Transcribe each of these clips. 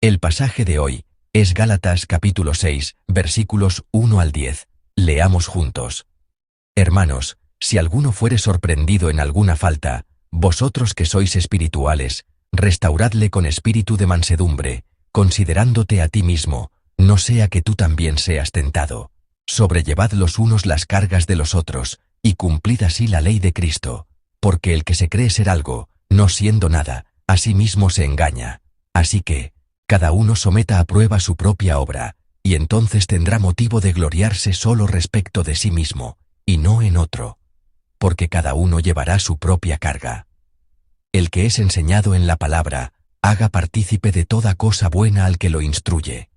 El pasaje de hoy es Gálatas capítulo 6, versículos 1 al 10. Leamos juntos. Hermanos, si alguno fuere sorprendido en alguna falta, vosotros que sois espirituales, restauradle con espíritu de mansedumbre, considerándote a ti mismo, no sea que tú también seas tentado. Sobrellevad los unos las cargas de los otros, y cumplid así la ley de Cristo, porque el que se cree ser algo, no siendo nada, a sí mismo se engaña. Así que, cada uno someta a prueba su propia obra, y entonces tendrá motivo de gloriarse solo respecto de sí mismo, y no en otro, porque cada uno llevará su propia carga. El que es enseñado en la palabra, haga partícipe de toda cosa buena al que lo instruye.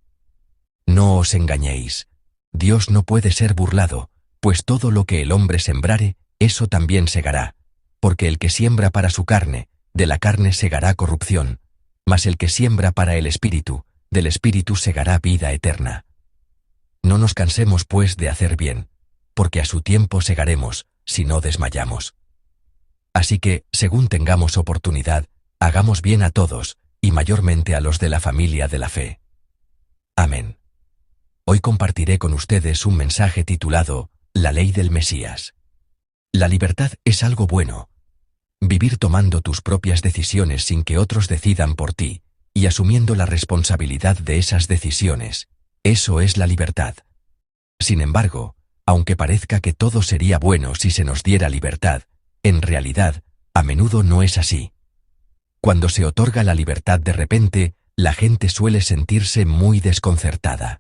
No os engañéis, Dios no puede ser burlado, pues todo lo que el hombre sembrare, eso también segará, porque el que siembra para su carne, de la carne segará corrupción, mas el que siembra para el Espíritu, del Espíritu segará vida eterna. No nos cansemos pues de hacer bien, porque a su tiempo segaremos, si no desmayamos. Así que, según tengamos oportunidad, hagamos bien a todos, y mayormente a los de la familia de la fe. Amén. Hoy compartiré con ustedes un mensaje titulado La ley del Mesías. La libertad es algo bueno. Vivir tomando tus propias decisiones sin que otros decidan por ti, y asumiendo la responsabilidad de esas decisiones, eso es la libertad. Sin embargo, aunque parezca que todo sería bueno si se nos diera libertad, en realidad, a menudo no es así. Cuando se otorga la libertad de repente, la gente suele sentirse muy desconcertada.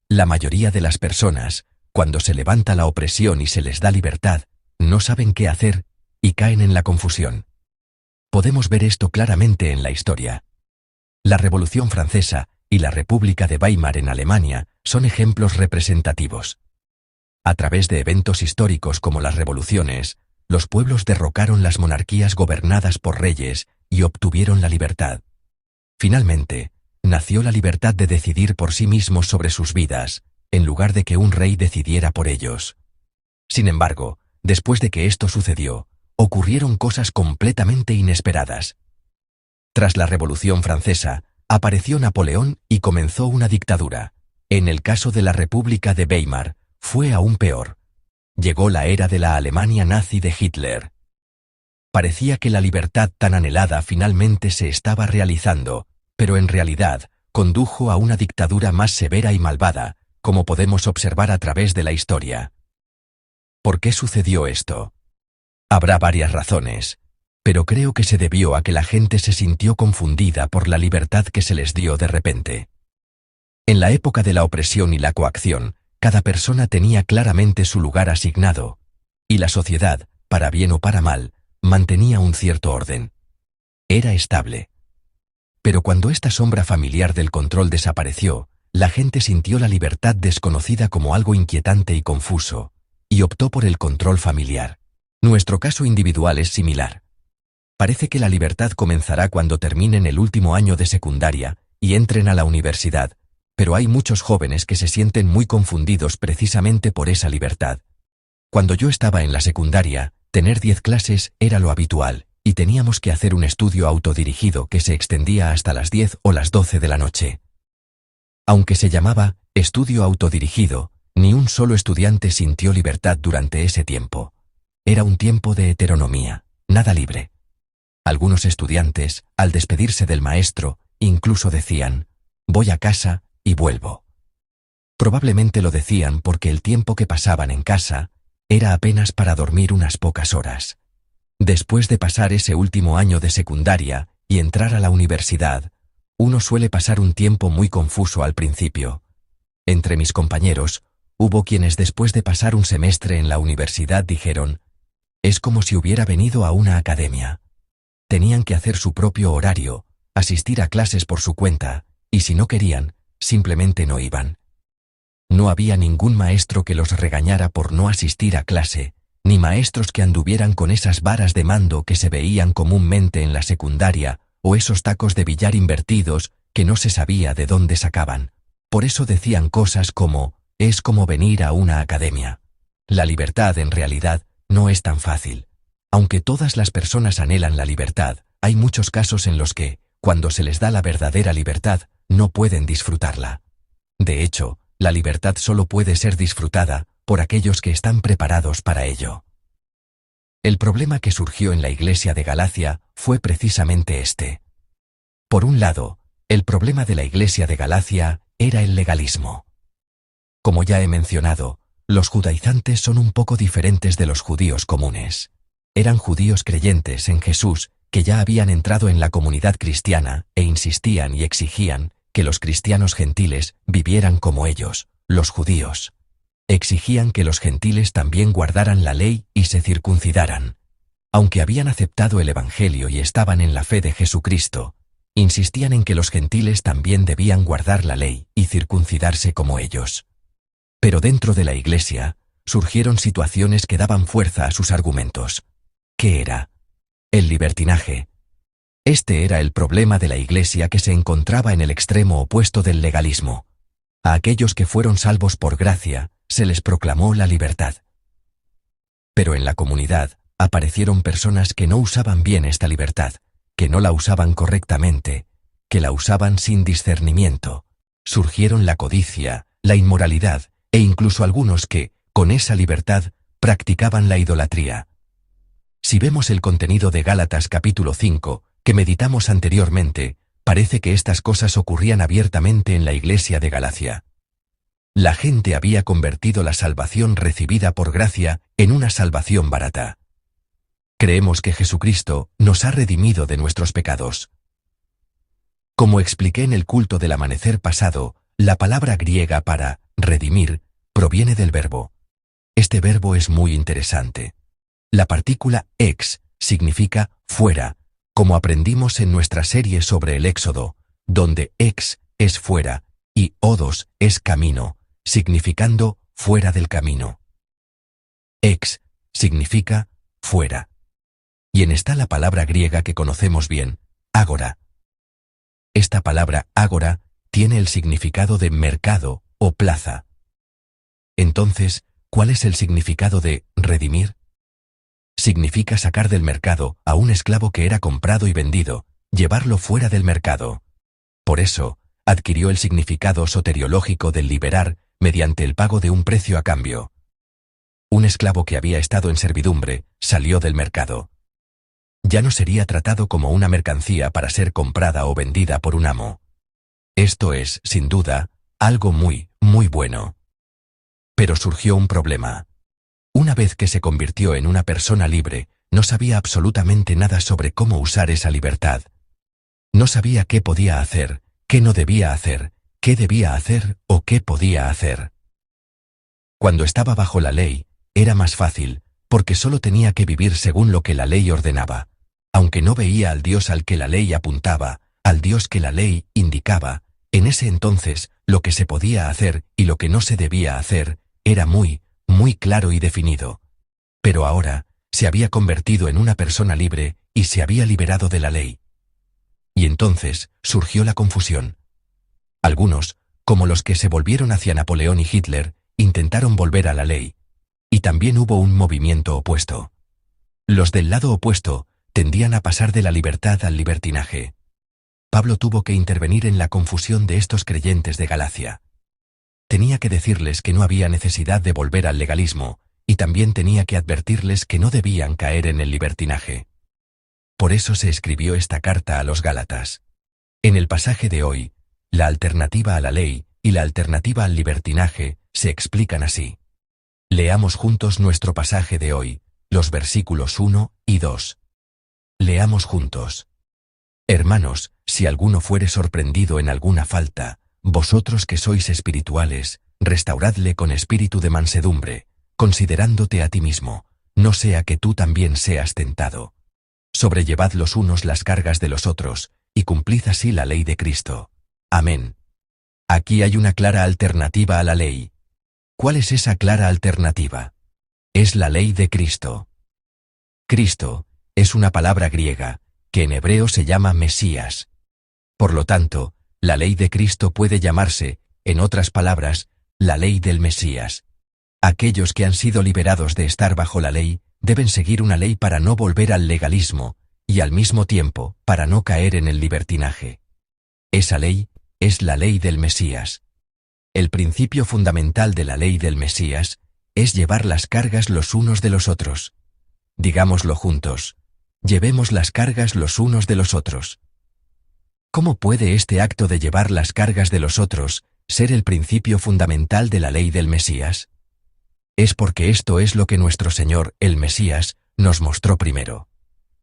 La mayoría de las personas, cuando se levanta la opresión y se les da libertad, no saben qué hacer, y caen en la confusión. Podemos ver esto claramente en la historia. La Revolución Francesa y la República de Weimar en Alemania son ejemplos representativos. A través de eventos históricos como las revoluciones, los pueblos derrocaron las monarquías gobernadas por reyes y obtuvieron la libertad. Finalmente, nació la libertad de decidir por sí mismos sobre sus vidas, en lugar de que un rey decidiera por ellos. Sin embargo, después de que esto sucedió, ocurrieron cosas completamente inesperadas. Tras la Revolución Francesa, apareció Napoleón y comenzó una dictadura. En el caso de la República de Weimar, fue aún peor. Llegó la era de la Alemania nazi de Hitler. Parecía que la libertad tan anhelada finalmente se estaba realizando, pero en realidad, condujo a una dictadura más severa y malvada, como podemos observar a través de la historia. ¿Por qué sucedió esto? Habrá varias razones, pero creo que se debió a que la gente se sintió confundida por la libertad que se les dio de repente. En la época de la opresión y la coacción, cada persona tenía claramente su lugar asignado, y la sociedad, para bien o para mal, mantenía un cierto orden. Era estable. Pero cuando esta sombra familiar del control desapareció, la gente sintió la libertad desconocida como algo inquietante y confuso, y optó por el control familiar. Nuestro caso individual es similar. Parece que la libertad comenzará cuando terminen el último año de secundaria y entren a la universidad, pero hay muchos jóvenes que se sienten muy confundidos precisamente por esa libertad. Cuando yo estaba en la secundaria, tener 10 clases era lo habitual, y teníamos que hacer un estudio autodirigido que se extendía hasta las 10 o las 12 de la noche. Aunque se llamaba estudio autodirigido, ni un solo estudiante sintió libertad durante ese tiempo. Era un tiempo de heteronomía, nada libre. Algunos estudiantes, al despedirse del maestro, incluso decían, «Voy a casa y vuelvo». Probablemente lo decían porque el tiempo que pasaban en casa era apenas para dormir unas pocas horas. Después de pasar ese último año de secundaria y entrar a la universidad, uno suele pasar un tiempo muy confuso al principio. Entre mis compañeros, hubo quienes después de pasar un semestre en la universidad dijeron, «Es como si hubiera venido a una academia». Tenían que hacer su propio horario, asistir a clases por su cuenta, y si no querían, simplemente no iban. No había ningún maestro que los regañara por no asistir a clase, ni maestros que anduvieran con esas varas de mando que se veían comúnmente en la secundaria, o esos tacos de billar invertidos que no se sabía de dónde sacaban. Por eso decían cosas como, «Es como venir a una academia». La libertad, en realidad, no es tan fácil. Aunque todas las personas anhelan la libertad, hay muchos casos en los que, cuando se les da la verdadera libertad, no pueden disfrutarla. De hecho, la libertad solo puede ser disfrutada por aquellos que están preparados para ello. El problema que surgió en la iglesia de Galacia fue precisamente este. Por un lado, el problema de la iglesia de Galacia era el legalismo. Como ya he mencionado, los judaizantes son un poco diferentes de los judíos comunes. Eran judíos creyentes en Jesús que ya habían entrado en la comunidad cristiana e insistían y exigían que los cristianos gentiles vivieran como ellos, los judíos. Exigían que los gentiles también guardaran la ley y se circuncidaran. Aunque habían aceptado el Evangelio y estaban en la fe de Jesucristo, insistían en que los gentiles también debían guardar la ley y circuncidarse como ellos. Pero dentro de la iglesia, surgieron situaciones que daban fuerza a sus argumentos. ¿Qué era? El libertinaje. Este era el problema de la iglesia que se encontraba en el extremo opuesto del legalismo. A aquellos que fueron salvos por gracia, se les proclamó la libertad. Pero en la comunidad aparecieron personas que no usaban bien esta libertad, que no la usaban correctamente, que la usaban sin discernimiento. Surgieron la codicia, la inmoralidad e incluso algunos que, con esa libertad, practicaban la idolatría. Si vemos el contenido de Gálatas capítulo 5, que meditamos anteriormente, parece que estas cosas ocurrían abiertamente en la iglesia de Galacia. La gente había convertido la salvación recibida por gracia en una salvación barata. Creemos que Jesucristo nos ha redimido de nuestros pecados. Como expliqué en el culto del amanecer pasado, la palabra griega para redimir proviene del verbo. Este verbo es muy interesante. La partícula ex significa fuera, como aprendimos en nuestra serie sobre el Éxodo, donde ex es fuera y odos es camino, significando fuera del camino. Ex significa fuera. Y en esta la palabra griega que conocemos bien, ágora. Esta palabra ágora tiene el significado de mercado o plaza. Entonces, ¿cuál es el significado de redimir? Significa sacar del mercado a un esclavo que era comprado y vendido, llevarlo fuera del mercado. Por eso, adquirió el significado soteriológico del liberar mediante el pago de un precio a cambio. Un esclavo que había estado en servidumbre salió del mercado. Ya no sería tratado como una mercancía para ser comprada o vendida por un amo. Esto es, sin duda, algo muy, muy bueno. Pero surgió un problema. Una vez que se convirtió en una persona libre, no sabía absolutamente nada sobre cómo usar esa libertad. No sabía qué podía hacer, qué no debía hacer, qué debía hacer o qué podía hacer. Cuando estaba bajo la ley, era más fácil, porque solo tenía que vivir según lo que la ley ordenaba. Aunque no veía al Dios al que la ley apuntaba, al Dios que la ley indicaba, en ese entonces, lo que se podía hacer y lo que no se debía hacer, era muy claro y definido. Pero ahora, se había convertido en una persona libre y se había liberado de la ley. Y entonces, surgió la confusión. Algunos, como los que se volvieron hacia Napoleón y Hitler, intentaron volver a la ley. Y también hubo un movimiento opuesto. Los del lado opuesto tendían a pasar de la libertad al libertinaje. Pablo tuvo que intervenir en la confusión de estos creyentes de Galacia. Tenía que decirles que no había necesidad de volver al legalismo, y también tenía que advertirles que no debían caer en el libertinaje. Por eso se escribió esta carta a los Gálatas. En el pasaje de hoy, la alternativa a la ley y la alternativa al libertinaje se explican así. Leamos juntos nuestro pasaje de hoy, los versículos 1 y 2. Leamos juntos. Hermanos, si alguno fuere sorprendido en alguna falta, vosotros que sois espirituales, restauradle con espíritu de mansedumbre, considerándote a ti mismo, no sea que tú también seas tentado. Sobrellevad los unos las cargas de los otros, y cumplid así la ley de Cristo. Amén. Aquí hay una clara alternativa a la ley. ¿Cuál es esa clara alternativa? Es la ley de Cristo. Cristo es una palabra griega, que en hebreo se llama Mesías. Por lo tanto, la ley de Cristo puede llamarse, en otras palabras, la ley del Mesías. Aquellos que han sido liberados de estar bajo la ley, deben seguir una ley para no volver al legalismo, y al mismo tiempo, para no caer en el libertinaje. Esa ley es la ley del Mesías. El principio fundamental de la ley del Mesías es llevar las cargas los unos de los otros. Digámoslo juntos: llevemos las cargas los unos de los otros. ¿Cómo puede este acto de llevar las cargas de los otros ser el principio fundamental de la ley del Mesías? Es porque esto es lo que nuestro Señor, el Mesías, nos mostró primero.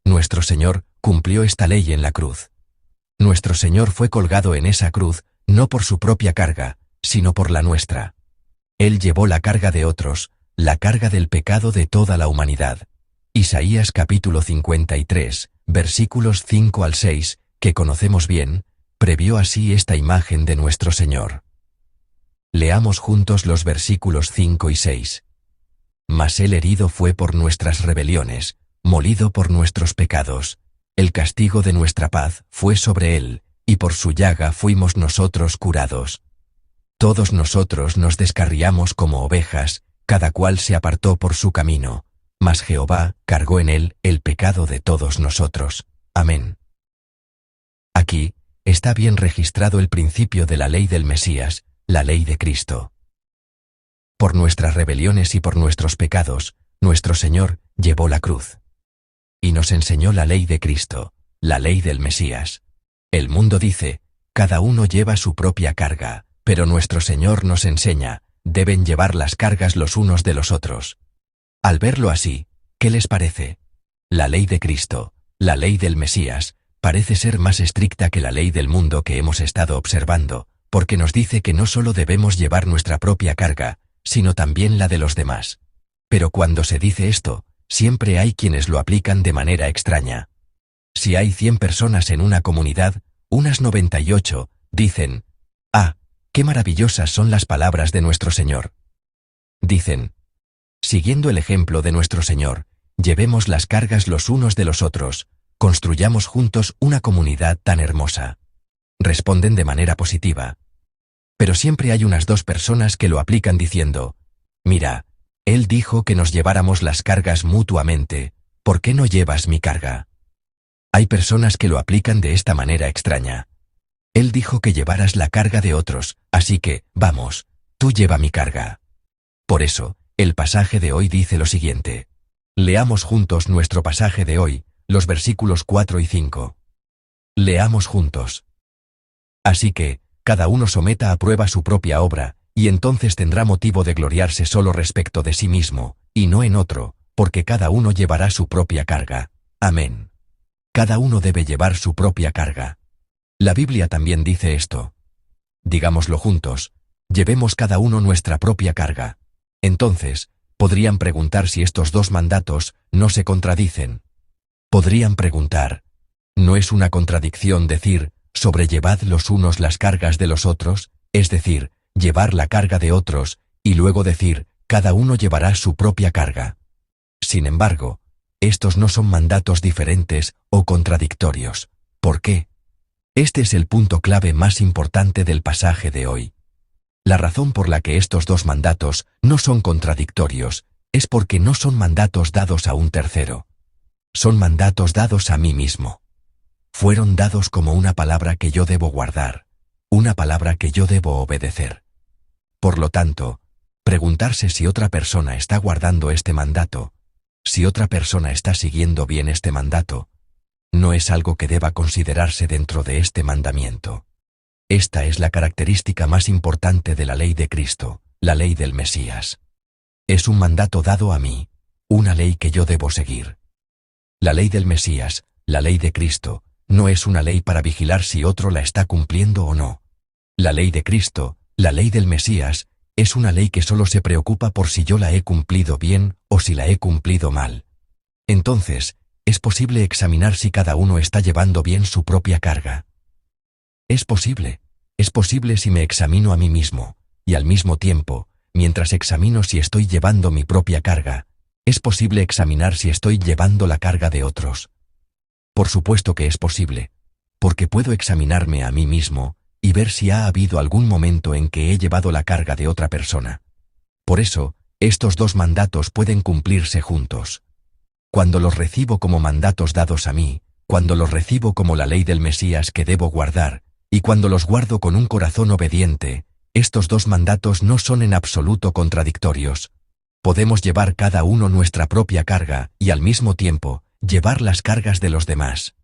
Nuestro Señor cumplió esta ley en la cruz. Nuestro Señor fue colgado en esa cruz, no por su propia carga, sino por la nuestra. Él llevó la carga de otros, la carga del pecado de toda la humanidad. Isaías capítulo 53, versículos 5 al 6, que conocemos bien, previó así esta imagen de nuestro Señor. Leamos juntos los versículos 5 y 6. Mas él herido fue por nuestras rebeliones, molido por nuestros pecados. El castigo de nuestra paz fue sobre él, y por su llaga fuimos nosotros curados. Todos nosotros nos descarriamos como ovejas, cada cual se apartó por su camino, mas Jehová cargó en él el pecado de todos nosotros. Amén. Aquí está bien registrado el principio de la ley del Mesías, la ley de Cristo. Por nuestras rebeliones y por nuestros pecados, nuestro Señor llevó la cruz. Y nos enseñó la ley de Cristo, la ley del Mesías. El mundo dice: cada uno lleva su propia carga, pero nuestro Señor nos enseña: deben llevar las cargas los unos de los otros. Al verlo así, ¿qué les parece? La ley de Cristo, la ley del Mesías, parece ser más estricta que la ley del mundo que hemos estado observando, porque nos dice que no solo debemos llevar nuestra propia carga, sino también la de los demás. Pero cuando se dice esto, siempre hay quienes lo aplican de manera extraña. Si hay 100 personas en una comunidad, unas 98 dicen: «Ah, qué maravillosas son las palabras de nuestro Señor». Dicen: «Siguiendo el ejemplo de nuestro Señor, llevemos las cargas los unos de los otros, construyamos juntos una comunidad tan hermosa». Responden de manera positiva. Pero siempre hay unas 2 personas que lo aplican diciendo: «Mira, él dijo que nos lleváramos las cargas mutuamente, ¿por qué no llevas mi carga?». Hay personas que lo aplican de esta manera extraña. Él dijo que llevaras la carga de otros, así que, vamos, tú lleva mi carga. Por eso, el pasaje de hoy dice lo siguiente. Leamos juntos nuestro pasaje de hoy, los versículos 4 y 5. Leamos juntos. Así que, cada uno someta a prueba su propia obra, y entonces tendrá motivo de gloriarse solo respecto de sí mismo, y no en otro, porque cada uno llevará su propia carga. Amén. Cada uno debe llevar su propia carga. La Biblia también dice esto. Digámoslo juntos: llevemos cada uno nuestra propia carga. Entonces, podrían preguntar si estos 2 mandatos no se contradicen. Podrían preguntar: ¿no es una contradicción decir: sobrellevad los unos las cargas de los otros, es decir, llevar la carga de otros, y luego decir: cada uno llevará su propia carga? Sin embargo, estos no son mandatos diferentes o contradictorios. ¿Por qué? Este es el punto clave más importante del pasaje de hoy. La razón por la que estos 2 mandatos no son contradictorios es porque no son mandatos dados a un tercero. Son mandatos dados a mí mismo. Fueron dados como una palabra que yo debo guardar, una palabra que yo debo obedecer. Por lo tanto, preguntarse si otra persona está guardando este mandato, si otra persona está siguiendo bien este mandato, no es algo que deba considerarse dentro de este mandamiento. Esta es la característica más importante de la ley de Cristo, la ley del Mesías. Es un mandato dado a mí, una ley que yo debo seguir. La ley del Mesías, la ley de Cristo, no es una ley para vigilar si otro la está cumpliendo o no. La ley de Cristo, la ley del Mesías, es una ley que solo se preocupa por si yo la he cumplido bien o si la he cumplido mal. Entonces, es posible examinar si cada uno está llevando bien su propia carga. Es posible si me examino a mí mismo, y al mismo tiempo, mientras examino si estoy llevando mi propia carga, es posible examinar si estoy llevando la carga de otros. Por supuesto que es posible, porque puedo examinarme a mí mismo y ver si ha habido algún momento en que he llevado la carga de otra persona. Por eso, estos 2 mandatos pueden cumplirse juntos. Cuando los recibo como mandatos dados a mí, cuando los recibo como la ley del Mesías que debo guardar, y cuando los guardo con un corazón obediente, estos dos mandatos no son en absoluto contradictorios. Podemos llevar cada uno nuestra propia carga y al mismo tiempo llevar las cargas de los demás.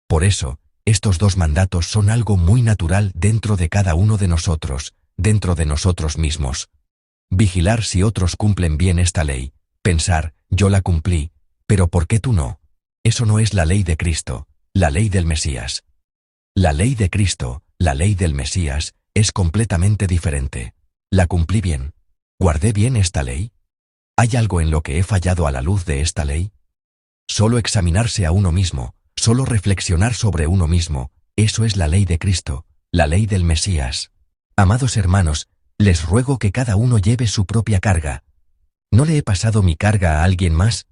Por eso, estos dos mandatos son algo muy natural dentro de cada uno de nosotros, dentro de nosotros mismos. Vigilar si otros cumplen bien esta ley, pensar, yo la cumplí, pero ¿por qué tú no? Eso no es la ley de Cristo, la ley del Mesías. La ley de Cristo, la ley del Mesías, es completamente diferente. La cumplí bien. ¿Guardé bien esta ley? ¿Hay algo en lo que he fallado a la luz de esta ley? Solo examinarse a uno mismo, solo reflexionar sobre uno mismo, eso es la ley de Cristo, la ley del Mesías. Amados hermanos, les ruego que cada uno lleve su propia carga. ¿No le he pasado mi carga a alguien más?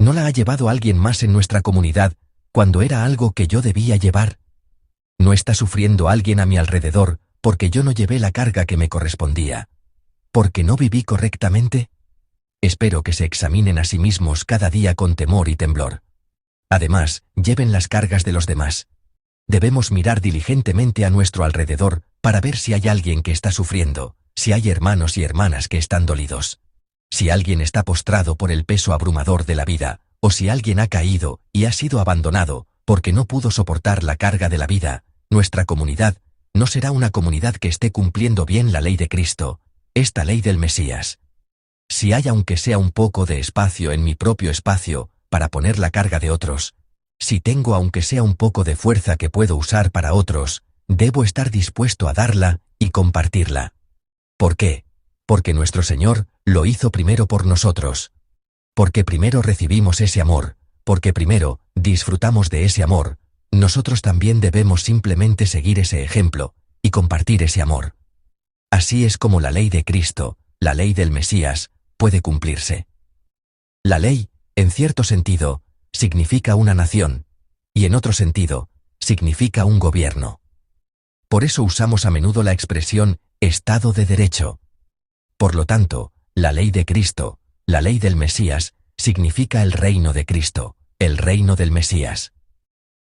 ¿No la ha llevado alguien más en nuestra comunidad cuando era algo que yo debía llevar? ¿No está sufriendo alguien a mi alrededor porque yo no llevé la carga que me correspondía? ¿Porque no viví correctamente? Espero que se examinen a sí mismos cada día con temor y temblor. Además, lleven las cargas de los demás. Debemos mirar diligentemente a nuestro alrededor para ver si hay alguien que está sufriendo, si hay hermanos y hermanas que están dolidos. Si alguien está postrado por el peso abrumador de la vida, o si alguien ha caído y ha sido abandonado porque no pudo soportar la carga de la vida, nuestra comunidad no será una comunidad que esté cumpliendo bien la ley de Cristo, esta ley del Mesías. Si hay aunque sea un poco de espacio en mi propio espacio para poner la carga de otros, si tengo aunque sea un poco de fuerza que puedo usar para otros, debo estar dispuesto a darla y compartirla. ¿Por qué? Porque nuestro Señor lo hizo primero por nosotros. Porque primero recibimos ese amor, porque primero disfrutamos de ese amor, nosotros también debemos simplemente seguir ese ejemplo y compartir ese amor. Así es como la ley de Cristo, la ley del Mesías, puede cumplirse. La ley, en cierto sentido, significa una nación, y en otro sentido, significa un gobierno. Por eso usamos a menudo la expresión Estado de Derecho. Por lo tanto, la ley de Cristo, la ley del Mesías, significa el reino de Cristo, el reino del Mesías.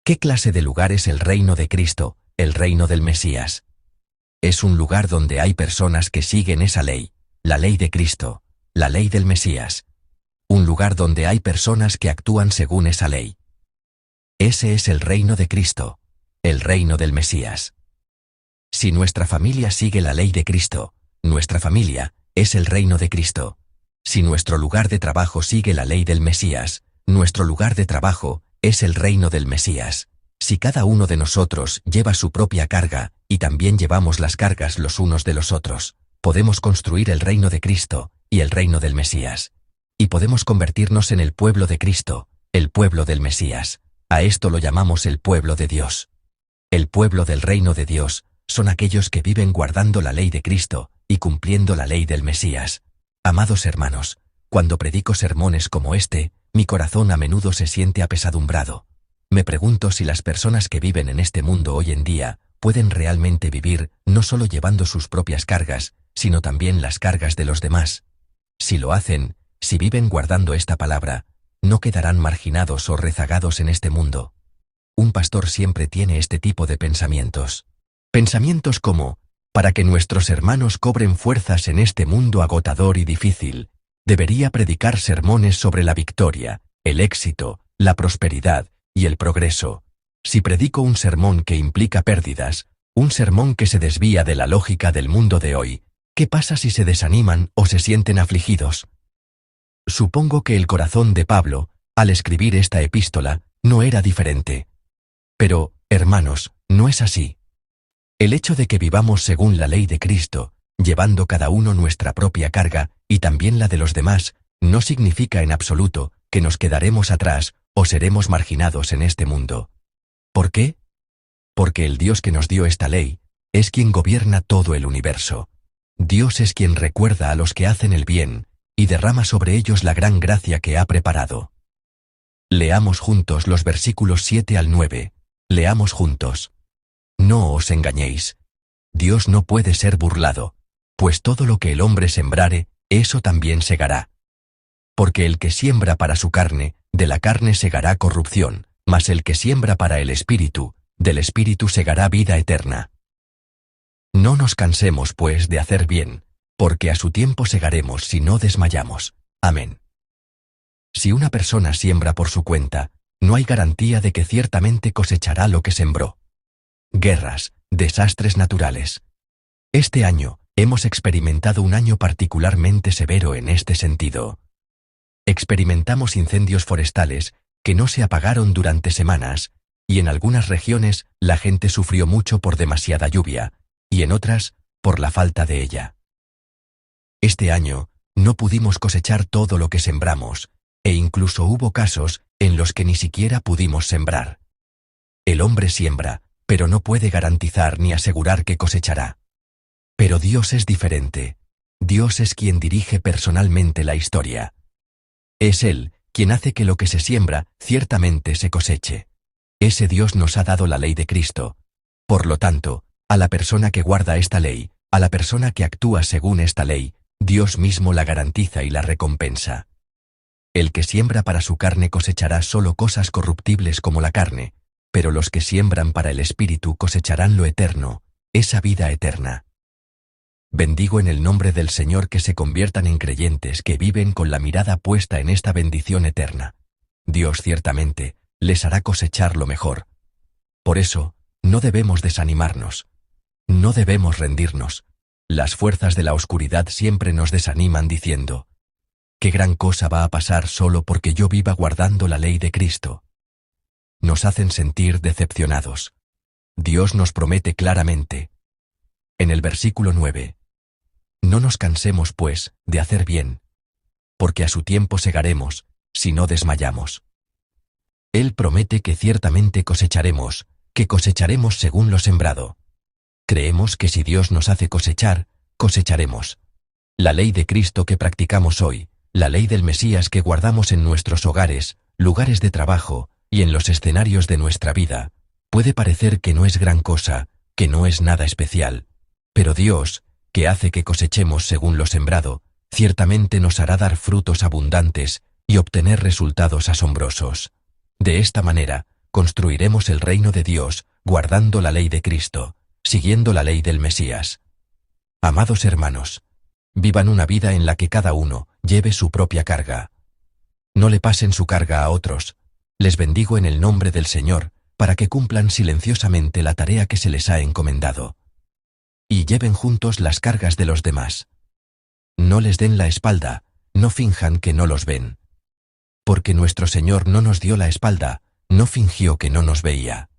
¿Qué clase de lugar es el reino de Cristo, el reino del Mesías? Es un lugar donde hay personas que siguen esa ley, la ley de Cristo, la ley del Mesías. Un lugar donde hay personas que actúan según esa ley. Ese es el reino de Cristo, el reino del Mesías. Si nuestra familia sigue la ley de Cristo, nuestra familia es el reino de Cristo. Si nuestro lugar de trabajo sigue la ley del Mesías, nuestro lugar de trabajo es el reino del Mesías. Si cada uno de nosotros lleva su propia carga, y también llevamos las cargas los unos de los otros, podemos construir el reino de Cristo y el reino del Mesías. Y podemos convertirnos en el pueblo de Cristo, el pueblo del Mesías. A esto lo llamamos el pueblo de Dios. El pueblo del reino de Dios son aquellos que viven guardando la ley de Cristo y cumpliendo la ley del Mesías. Amados hermanos, cuando predico sermones como este, mi corazón a menudo se siente apesadumbrado. Me pregunto si las personas que viven en este mundo hoy en día pueden realmente vivir no solo llevando sus propias cargas, sino también las cargas de los demás. Si lo hacen, si viven guardando esta palabra, no quedarán marginados o rezagados en este mundo. Un pastor siempre tiene este tipo de pensamientos. Pensamientos como, para que nuestros hermanos cobren fuerzas en este mundo agotador y difícil, debería predicar sermones sobre la victoria, el éxito, la prosperidad y el progreso. Si predico un sermón que implica pérdidas, un sermón que se desvía de la lógica del mundo de hoy, ¿qué pasa si se desaniman o se sienten afligidos? Supongo que el corazón de Pablo, al escribir esta epístola, no era diferente. Pero, hermanos, no es así. El hecho de que vivamos según la ley de Cristo, llevando cada uno nuestra propia carga y también la de los demás, no significa en absoluto que nos quedaremos atrás o seremos marginados en este mundo. ¿Por qué? Porque el Dios que nos dio esta ley es quien gobierna todo el universo. Dios es quien recuerda a los que hacen el bien y derrama sobre ellos la gran gracia que ha preparado. Leamos juntos los versículos 7 al 9. Leamos juntos. No os engañéis. Dios no puede ser burlado, pues todo lo que el hombre sembrare, eso también segará. Porque el que siembra para su carne, de la carne segará corrupción, Mas el que siembra para el Espíritu, del Espíritu segará vida eterna. No nos cansemos, pues, de hacer bien, porque a su tiempo segaremos si no desmayamos. Amén. Si una persona siembra por su cuenta, no hay garantía de que ciertamente cosechará lo que sembró. Guerras, desastres naturales. Este año, hemos experimentado un año particularmente severo en este sentido. Experimentamos incendios forestales que no se apagaron durante semanas, y en algunas regiones la gente sufrió mucho por demasiada lluvia, y en otras, por la falta de ella. Este año, no pudimos cosechar todo lo que sembramos, e incluso hubo casos en los que ni siquiera pudimos sembrar. El hombre siembra, pero no puede garantizar ni asegurar que cosechará. Pero Dios es diferente. Dios es quien dirige personalmente la historia. Es Él quien hace que lo que se siembra ciertamente se coseche. Ese Dios nos ha dado la ley de Cristo. Por lo tanto, a la persona que guarda esta ley, a la persona que actúa según esta ley, Dios mismo la garantiza y la recompensa. El que siembra para su carne cosechará solo cosas corruptibles como la carne, pero los que siembran para el Espíritu cosecharán lo eterno, esa vida eterna. Bendigo en el nombre del Señor que se conviertan en creyentes que viven con la mirada puesta en esta bendición eterna. Dios ciertamente les hará cosechar lo mejor. Por eso, no debemos desanimarnos. No debemos rendirnos. Las fuerzas de la oscuridad siempre nos desaniman diciendo: ¿qué gran cosa va a pasar solo porque yo viva guardando la ley de Cristo? Nos hacen sentir decepcionados. Dios nos promete claramente, en el versículo 9, no nos cansemos, pues, de hacer bien, porque a su tiempo segaremos, si no desmayamos. Él promete que ciertamente cosecharemos, que cosecharemos según lo sembrado. Creemos que si Dios nos hace cosechar, cosecharemos. La ley de Cristo que practicamos hoy, la ley del Mesías que guardamos en nuestros hogares, lugares de trabajo y en los escenarios de nuestra vida, puede parecer que no es gran cosa, que no es nada especial, pero Dios, que hace que cosechemos según lo sembrado, ciertamente nos hará dar frutos abundantes y obtener resultados asombrosos. De esta manera, construiremos el reino de Dios, guardando la ley de Cristo, siguiendo la ley del Mesías. Amados hermanos, vivan una vida en la que cada uno lleve su propia carga. No le pasen su carga a otros. Les bendigo en el nombre del Señor, para que cumplan silenciosamente la tarea que se les ha encomendado. Y lleven juntos las cargas de los demás. No les den la espalda, no finjan que no los ven. Porque nuestro Señor no nos dio la espalda, no fingió que no nos veía.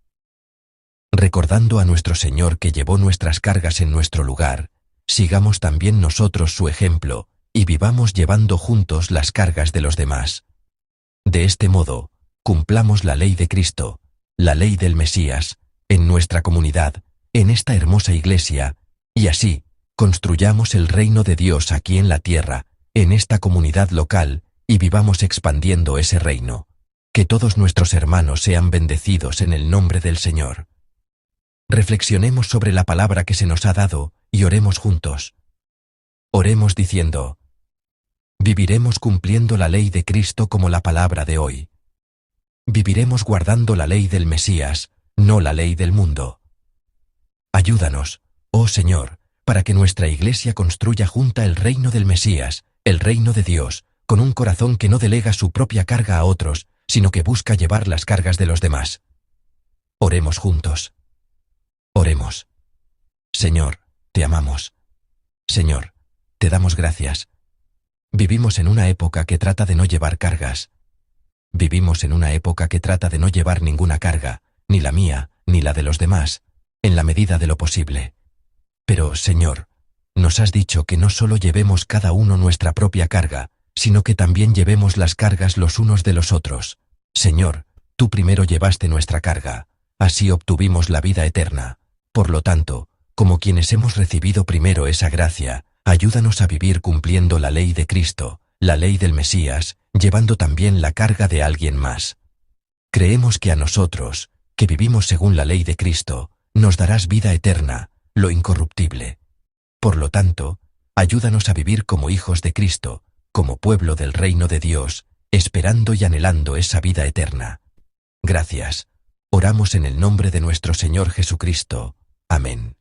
Recordando a nuestro Señor que llevó nuestras cargas en nuestro lugar, sigamos también nosotros su ejemplo, y vivamos llevando juntos las cargas de los demás. De este modo, cumplamos la ley de Cristo, la ley del Mesías, en nuestra comunidad, en esta hermosa iglesia, y así, construyamos el reino de Dios aquí en la tierra, en esta comunidad local, y vivamos expandiendo ese reino. Que todos nuestros hermanos sean bendecidos en el nombre del Señor. Reflexionemos sobre la palabra que se nos ha dado, y oremos juntos. Oremos diciendo: viviremos cumpliendo la ley de Cristo como la palabra de hoy. Viviremos guardando la ley del Mesías, no la ley del mundo. Ayúdanos, oh Señor, para que nuestra iglesia construya junta el reino del Mesías, el reino de Dios, con un corazón que no delega su propia carga a otros, sino que busca llevar las cargas de los demás. Oremos juntos. Oremos. Señor, te amamos. Señor, te damos gracias. Vivimos en una época que trata de no llevar cargas. Vivimos en una época que trata de no llevar ninguna carga, ni la mía, ni la de los demás, en la medida de lo posible. Pero, Señor, nos has dicho que no solo llevemos cada uno nuestra propia carga, sino que también llevemos las cargas los unos de los otros. Señor, tú primero llevaste nuestra carga, así obtuvimos la vida eterna. Por lo tanto, como quienes hemos recibido primero esa gracia, ayúdanos a vivir cumpliendo la ley de Cristo, la ley del Mesías, llevando también la carga de alguien más. Creemos que a nosotros, que vivimos según la ley de Cristo, nos darás vida eterna, lo incorruptible. Por lo tanto, ayúdanos a vivir como hijos de Cristo, como pueblo del reino de Dios, esperando y anhelando esa vida eterna. Gracias. Oramos en el nombre de nuestro Señor Jesucristo. Amén.